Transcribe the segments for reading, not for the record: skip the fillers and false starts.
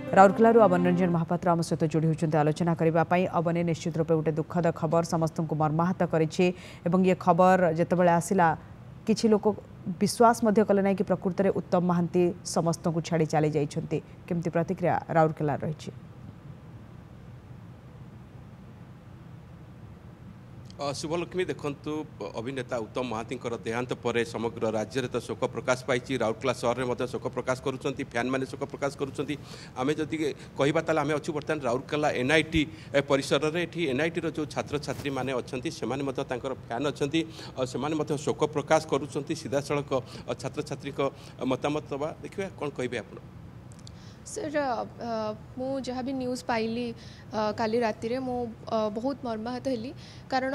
Rourkela oven Ranjan Mahapatra आम सहित जोड़ी होती आलोचना करने अवनी निश्चित रूपे गोटे दुखद खबर समस्त को मर्माहत करे ये खबर जितेबाला आसला किछि लोक विश्वास कले ना कि प्रकृत में उत्तम महांती समस्त को छाड़ी चली जाइछन्ति केमती प्रतिक्रिया राउरकेला रही। शुभलक्ष्मी देखु अभिनेता उत्तम महांती देहांत पर समग्र राज्य में तो शोक प्रकाश पाई राउरकेला सहर में शोक प्रकाश करुँच फैन मैंने शोक प्रकाश करें जदि कहवा ताल आम अच्छु बर्तमान राउरकेला एनआईटी परिसर में ये एनआईटी जो छात्र छात्री मैंने अच्छा फैन अच्छा से शोक प्रकाश करुँच सीधा सड़क छात्र छात्री मतामत देखिए कौन कहे आप सर मु जहाँ भी न्यूज़ पाइली काली राति रे मु बहुत मर्माहत हेली कारण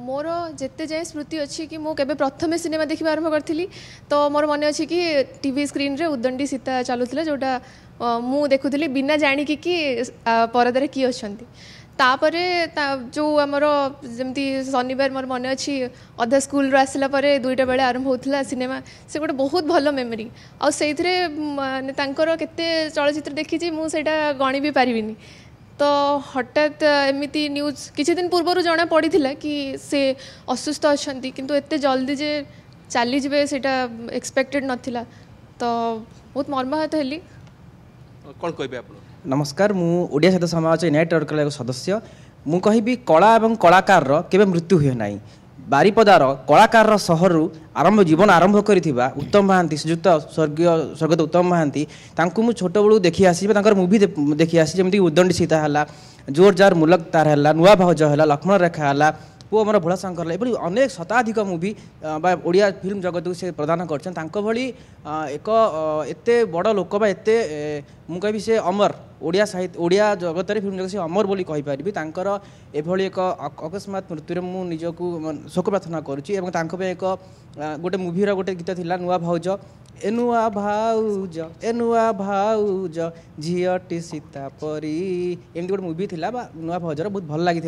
मोर जेते जाए स्मृति अच्छी कि मु केबे प्रथमे सिनेमा देखिबा आरंभ करथिली तो मोर मन अच्छी कि टीवी स्क्रीन रे उद्दंडी सीता चलुथिला जोटा मु देखुथिली बिना जानिकी कि परदारे की अछंती तापरे जो आमर जमती शनिवार मोर मन अच्छी अधा स्कूल आसला परे 2टा बेले आरंभ होता सिनेमा से गोटे बहुत भल मेमोरी आ से केते चलचित्र देखी मुझे गणी भी पारिनी तो हठात एमती न्यूज किछि दिन पूर्व जना पड़ी कि से असुस्थ अच्छा किंतु एते जल्दी जे चली जे सेटा एक्सपेक्टेड नथिला तो बहुत मर्माहत हेली। कौन कहबे आप? नमस्कार मु ओडिया साहित्य समाज एनआईटी राउरकेला एक सदस्य मु कहिबी कला एवं कलाकार केबे मृत्यु हुए नाही बारिपदार कलाकार सहर आरंभ जीवन आरंभ करिथिबा उत्तम महांती श्रीजुक्त स्वर्गत उत्तम महांती तांकु मु छोट बळू देखि आसी तांकर मूवी देखि आसी जेमति उद्दंडी सीता हला जोर जार मुलक तार हला नुआ भाउज हला लक्ष्मण रेखा हला पु आमर भोला शंकर ये अनेक शताधिक मूवी ओडिया फिल्म जगत को से प्रदान कर एक एते बड़ लोक एते मु कहि से अमर ओडिया साहित्य ओडिया जगत रे फिल्म जगत से अमर बोली कहि पारिबी तांकर एभली एक अकस्मात मृत्यु मु निजको शोक प्रार्थना करुच्ची एवं तांको पे एक गोटे मूवीर गोटे गीत थिला नुआ भाउज एनुआ भाउज झीटी सीता परी एमती गोटे मूवी थिला नुआ भाउजर बहुत भल लगी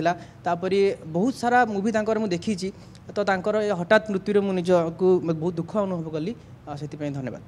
तापरी बहुत सारा मूवी तांकर मु देखी तो तांकर हठात मृत्यु मु निजको बहुत दुख अनुभव कली से धन्यवाद।